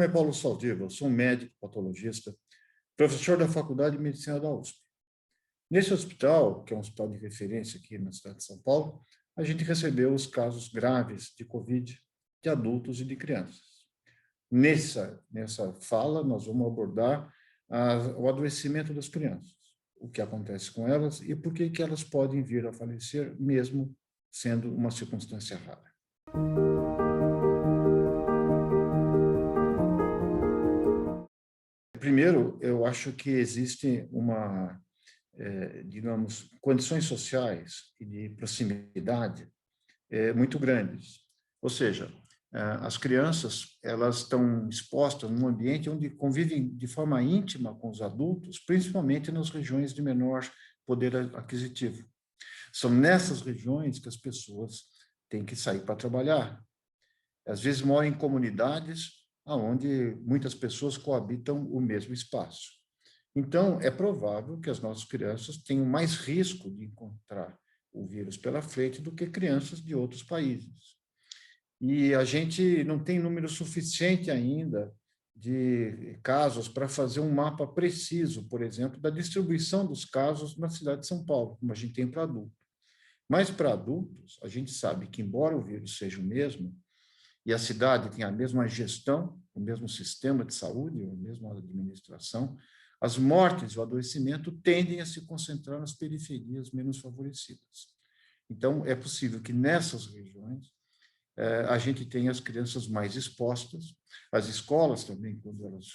nome é Paulo Saldiva, eu sou um médico patologista, professor da Faculdade de Medicina da USP. Nesse hospital, que é um hospital de referência aqui na cidade de São Paulo, a gente recebeu os casos graves de Covid de adultos e de crianças. Nessa fala, nós vamos abordar o adoecimento das crianças, o que acontece com elas e por que elas podem vir a falecer, mesmo sendo uma circunstância rara. Primeiro, eu acho que existe digamos, condições sociais e de proximidade muito grandes. Ou seja, as crianças elas estão expostas num ambiente onde convivem de forma íntima com os adultos, principalmente nas regiões de menor poder aquisitivo. São nessas regiões que as pessoas têm que sair para trabalhar. Às vezes moram em comunidades onde muitas pessoas coabitam o mesmo espaço. Então, é provável que as nossas crianças tenham mais risco de encontrar o vírus pela frente do que crianças de outros países. E a gente não tem número suficiente ainda de casos para fazer um mapa preciso, por exemplo, da distribuição dos casos na cidade de São Paulo, como a gente tem para adultos. Mas para adultos, a gente sabe que, embora o vírus seja o mesmo, e a cidade tem a mesma gestão, o mesmo sistema de saúde, a mesma administração, as mortes e o adoecimento tendem a se concentrar nas periferias menos favorecidas. Então, é possível que nessas regiões a gente tenha as crianças mais expostas, as escolas também, quando elas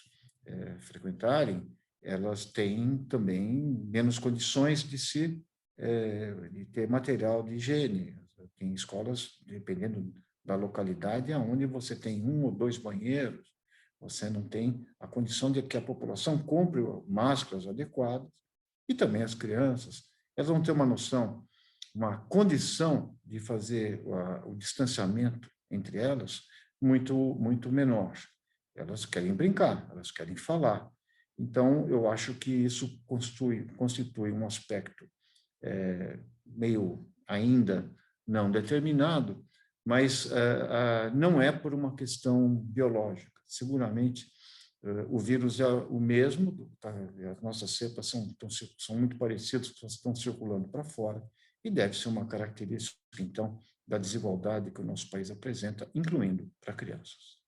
frequentarem, elas têm também menos condições de ter material de higiene. Tem escolas, dependendo da localidade, onde você tem 1 ou 2 banheiros, você não tem a condição de que a população compre máscaras adequadas, e também as crianças, elas vão ter uma noção, uma condição de fazer o distanciamento entre elas muito menor. Elas querem brincar, elas querem falar. Então, eu acho que isso constitui um aspecto meio ainda não determinado, mas não é por uma questão biológica. Seguramente, o vírus é o mesmo, as nossas cepas são muito parecidas, estão circulando para fora, e deve ser uma característica, então, da desigualdade que o nosso país apresenta, incluindo para crianças.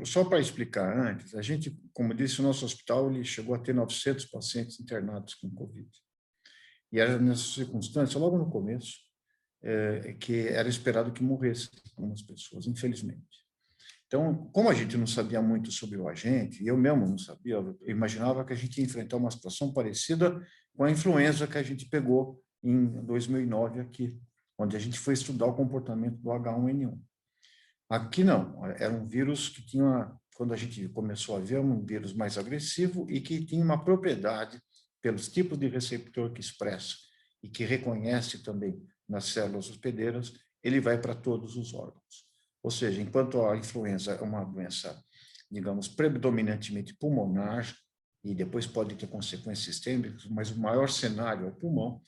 Só para explicar antes, a gente, como disse, o nosso hospital ele chegou a ter 900 pacientes internados com Covid. E era nessa circunstância, logo no começo, que era esperado que morressem algumas pessoas, infelizmente. Então, como a gente não sabia muito sobre o agente, eu mesmo não sabia, eu imaginava que a gente ia enfrentar uma situação parecida com a influenza que a gente pegou em 2009 aqui, onde a gente foi estudar o comportamento do H1N1. Aqui não, era um vírus que tinha, quando a gente começou a ver, um vírus mais agressivo e que tinha uma propriedade pelos tipos de receptor que expressa e que reconhece também nas células hospedeiras, ele vai para todos os órgãos. Ou seja, enquanto a influenza é uma doença, digamos, predominantemente pulmonar, e depois pode ter consequências sistêmicas, mas o maior cenário é o pulmão.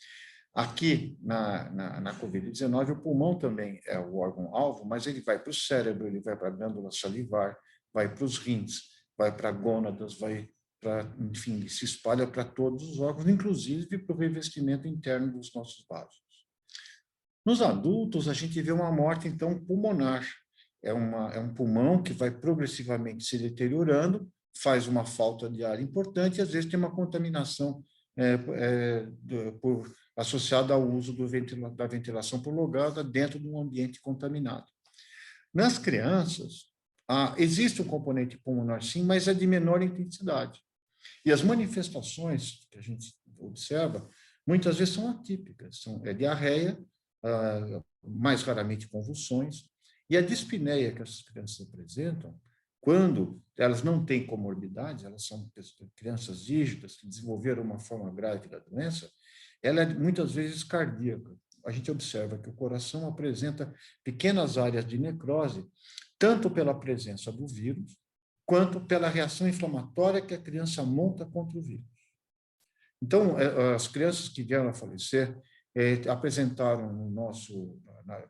Aqui, na Covid-19, o pulmão também é o órgão-alvo, mas ele vai para o cérebro, ele vai para a glândula salivar, vai para os rins, vai para gônadas, enfim, se espalha para todos os órgãos, inclusive para o revestimento interno dos nossos vasos. Nos adultos, a gente vê uma morte, então, pulmonar. É um pulmão que vai progressivamente se deteriorando, faz uma falta de ar importante e, às vezes, tem uma contaminação associada ao uso da ventilação prolongada dentro de um ambiente contaminado. Nas crianças, existe um componente pulmonar, sim, mas é de menor intensidade. E as manifestações que a gente observa, muitas vezes são atípicas, são diarreia, mais raramente convulsões, e a dispneia que essas crianças apresentam, quando elas não têm comorbidades, elas são crianças rígidas que desenvolveram uma forma grave da doença, ela é muitas vezes cardíaca. A gente observa que o coração apresenta pequenas áreas de necrose, tanto pela presença do vírus, quanto pela reação inflamatória que a criança monta contra o vírus. Então, as crianças que vieram a falecer apresentaram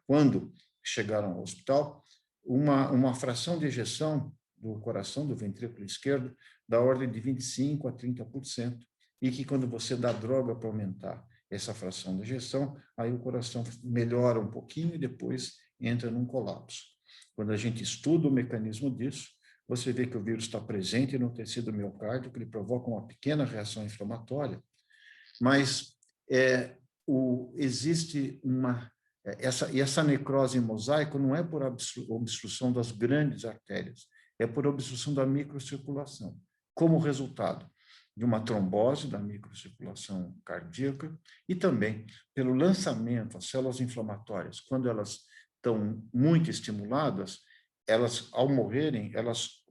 quando chegaram ao hospital, uma fração de ejeção do coração, do ventrículo esquerdo, da ordem de 25% a 30%, e que quando você dá droga para aumentar essa fração de ejeção, aí o coração melhora um pouquinho e depois entra num colapso. Quando a gente estuda o mecanismo disso, você vê que o vírus está presente no tecido miocárdico, ele provoca uma pequena reação inflamatória, mas existe essa necrose em mosaico não é por obstrução das grandes artérias, é por obstrução da microcirculação, como resultado de uma trombose da microcirculação cardíaca e também pelo lançamento, as células inflamatórias, quando elas estão muito estimuladas, elas, ao morrerem, elas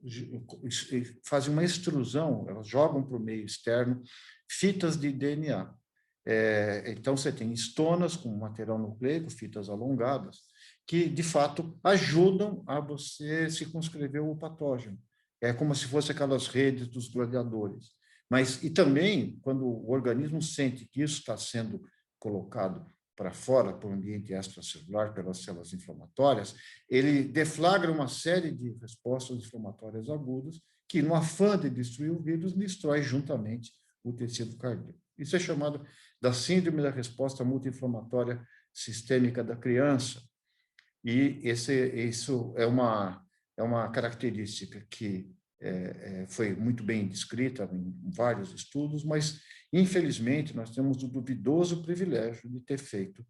fazem uma extrusão, elas jogam para o meio externo fitas de DNA. Então, você tem estonas com material nucleico, fitas alongadas, que, de fato, ajudam a você circunscrever o patógeno. É como se fosse aquelas redes dos gladiadores. E também, quando o organismo sente que isso está sendo colocado para fora, para o ambiente extracelular, pelas células inflamatórias, ele deflagra uma série de respostas inflamatórias agudas que, no afã de destruir o vírus, destrói juntamente o tecido cardíaco. Isso é chamado da síndrome da resposta multi-inflamatória sistêmica da criança. E isso é uma característica que foi muito bem descrita em vários estudos, mas, infelizmente, nós temos o duvidoso privilégio de ter feito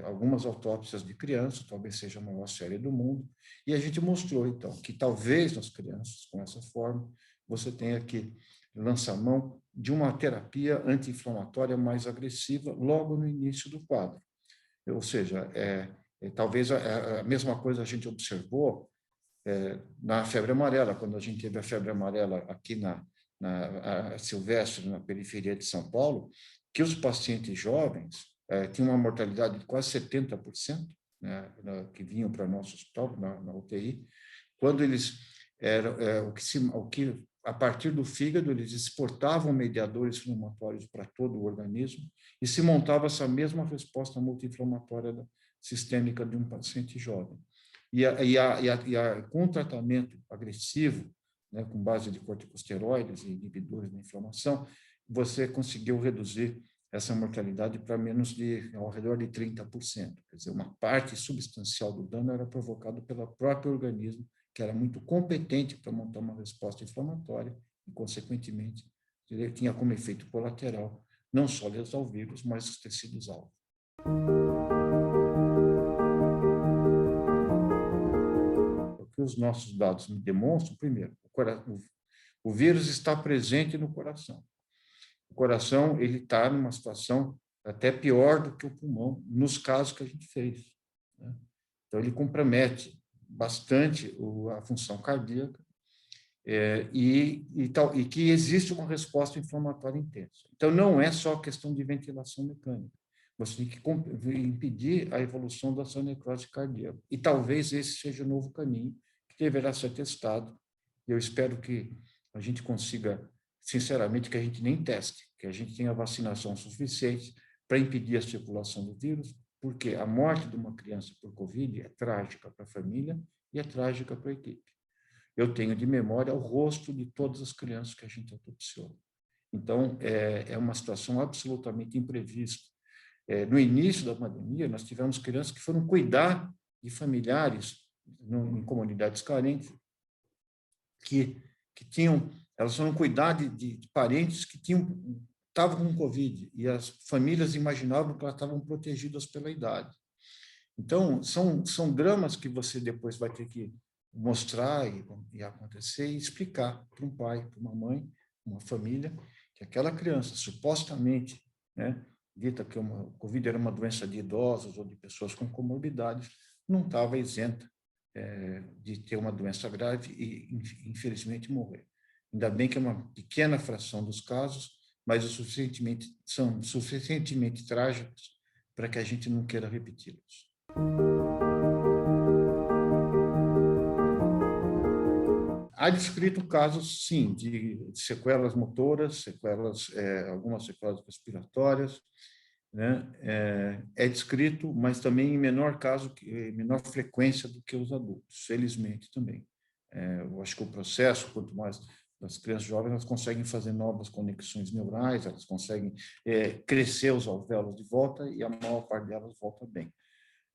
algumas autópsias de crianças, talvez seja a maior série do mundo, e a gente mostrou, então, que talvez nas crianças, com essa forma, você tenha que lançar mão de uma terapia anti-inflamatória mais agressiva logo no início do quadro. Ou seja, talvez a mesma coisa a gente observou na febre amarela, quando a gente teve a febre amarela aqui na Silvestre, na periferia de São Paulo, que os pacientes jovens tinham uma mortalidade de quase 70%, né, que vinham para o nosso hospital, na UTI, quando eles a partir do fígado, eles exportavam mediadores inflamatórios para todo o organismo e se montava essa mesma resposta multi-inflamatória sistêmica de um paciente jovem. Com o tratamento agressivo, né, com base de corticosteroides e inibidores da inflamação, você conseguiu reduzir essa mortalidade para ao redor de 30%. Quer dizer, uma parte substancial do dano era provocado pelo próprio organismo, que era muito competente para montar uma resposta inflamatória e, consequentemente, ele tinha como efeito colateral não só lesar o vírus, mas os tecidos-alvo. O que os nossos dados me demonstram, primeiro, o vírus está presente no coração. O coração ele está numa situação até pior do que o pulmão, nos casos que a gente fez, né? Então, ele compromete bastante a função cardíaca e que existe uma resposta inflamatória intensa. Então, não é só questão de ventilação mecânica. Você tem que impedir a evolução da sua necrose cardíaca. E talvez esse seja o novo caminho que deverá ser testado. Eu espero que a gente consiga, sinceramente, que a gente nem teste, que a gente tenha vacinação suficiente para impedir a circulação do vírus, porque a morte de uma criança por Covid é trágica para a família e é trágica para a equipe. Eu tenho de memória o rosto de todas as crianças que a gente autopsiou. Então, é uma situação absolutamente imprevista. No início da pandemia, nós tivemos crianças que foram cuidar de familiares em comunidades carentes, que elas foram cuidar de parentes que estavam com Covid, e as famílias imaginavam que elas estavam protegidas pela idade. Então, são dramas que você depois vai ter que mostrar e acontecer e explicar para um pai, para uma mãe, uma família, que aquela criança, supostamente, né, dita que o Covid era uma doença de idosos ou de pessoas com comorbidades, não estava isenta de ter uma doença grave e, infelizmente, morrer. Ainda bem que é uma pequena fração dos casos, mas são suficientemente trágicos para que a gente não queira repeti-los. Há descrito casos, sim, de sequelas motoras, algumas sequelas respiratórias, né, é descrito, mas também em menor menor frequência do que os adultos, felizmente também. Eu acho que o processo, quanto mais das crianças jovens, elas conseguem fazer novas conexões neurais, elas conseguem crescer os alvéolos de volta e a maior parte delas volta bem.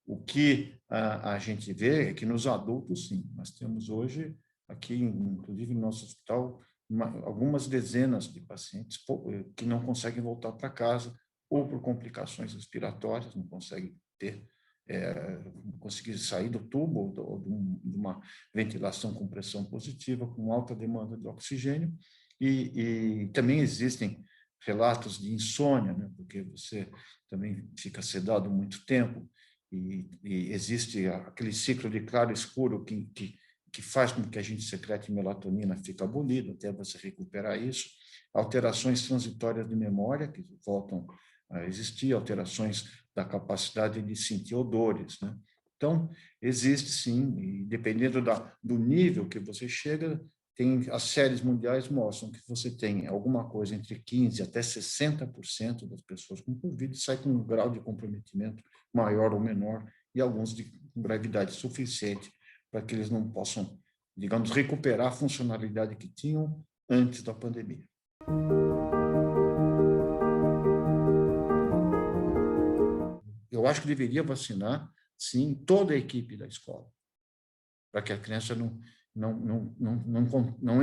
O que a gente vê é que nos adultos, sim, nós temos hoje, aqui, inclusive no nosso hospital, algumas dezenas de pacientes que não conseguem voltar para casa, ou por complicações respiratórias, não conseguem não conseguir sair do tubo, ou de uma ventilação com pressão positiva, com alta demanda de oxigênio, e também existem relatos de insônia, né, porque você também fica sedado muito tempo, e existe aquele ciclo de claro e escuro que faz com que a gente secrete melatonina, fica abolido até você recuperar isso, alterações transitórias de memória que voltam a existir, alterações da capacidade de sentir odores, né? Então, existe sim, e dependendo do nível que você chega, as séries mundiais mostram que você tem alguma coisa entre 15% até 60% das pessoas com Covid sai com um grau de comprometimento maior ou menor, e alguns de gravidade suficiente para que eles não possam, digamos, recuperar a funcionalidade que tinham antes da pandemia. Eu acho que deveria vacinar, sim, toda a equipe da escola, para que a criança não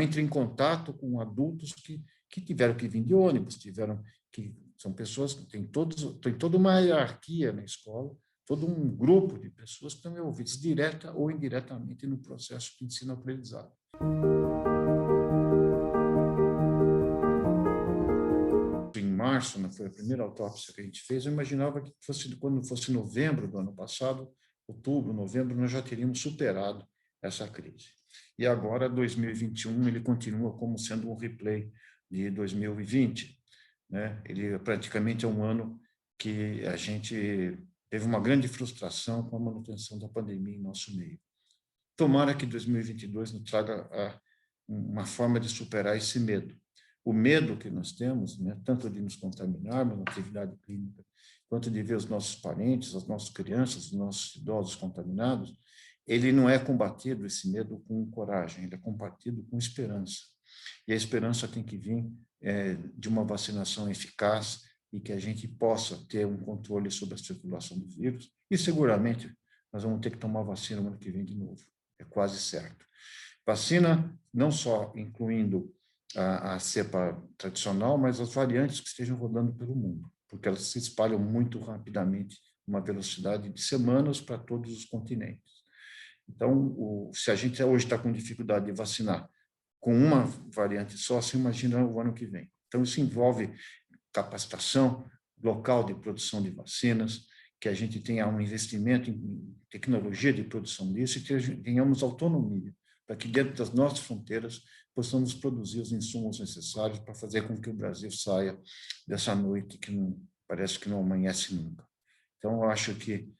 entre em contato com adultos que tiveram que vir de ônibus, são pessoas que tem toda uma hierarquia na escola, todo um grupo de pessoas que estão envolvidas direta ou indiretamente no processo de ensino-aprendizado. Em março, foi a primeira autópsia que a gente fez, eu imaginava que quando fosse novembro do ano passado, outubro, novembro, nós já teríamos superado essa crise. E agora, 2021, ele continua como sendo um replay de 2020, né? Ele praticamente é um ano que a gente teve uma grande frustração com a manutenção da pandemia em nosso meio. Tomara que 2022 nos traga uma forma de superar esse medo. O medo que nós temos, né, tanto de nos contaminarmos na atividade clínica, quanto de ver os nossos parentes, as nossas crianças, os nossos idosos contaminados, ele não é combatido, esse medo, com coragem, ele é combatido com esperança. E a esperança tem que vir de uma vacinação eficaz e que a gente possa ter um controle sobre a circulação do vírus. E, seguramente, nós vamos ter que tomar vacina no ano que vem de novo. É quase certo. Vacina, não só incluindo a cepa tradicional, mas as variantes que estejam rodando pelo mundo, porque elas se espalham muito rapidamente, uma velocidade de semanas para todos os continentes. Então, se a gente hoje está com dificuldade de vacinar com uma variante só, se imagina o ano que vem. Então, isso envolve capacitação local de produção de vacinas, que a gente tenha um investimento em tecnologia de produção disso e tenhamos autonomia, para que dentro das nossas fronteiras possamos produzir os insumos necessários para fazer com que o Brasil saia dessa noite que parece que não amanhece nunca. Então, eu acho que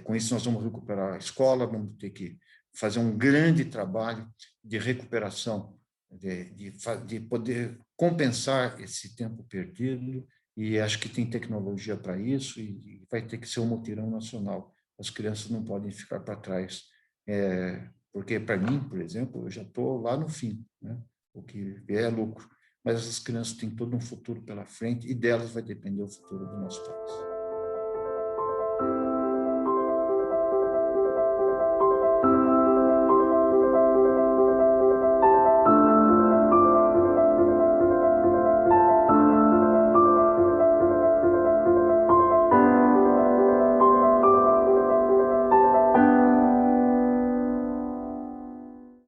com isso nós vamos recuperar a escola, vamos ter que fazer um grande trabalho de recuperação, de poder compensar esse tempo perdido, e acho que tem tecnologia para isso, e vai ter que ser um mutirão nacional. As crianças não podem ficar para trás, porque, para mim, por exemplo, eu já estou lá no fim, né? O que é lucro. Mas essas crianças têm todo um futuro pela frente, e delas vai depender o futuro do nosso país.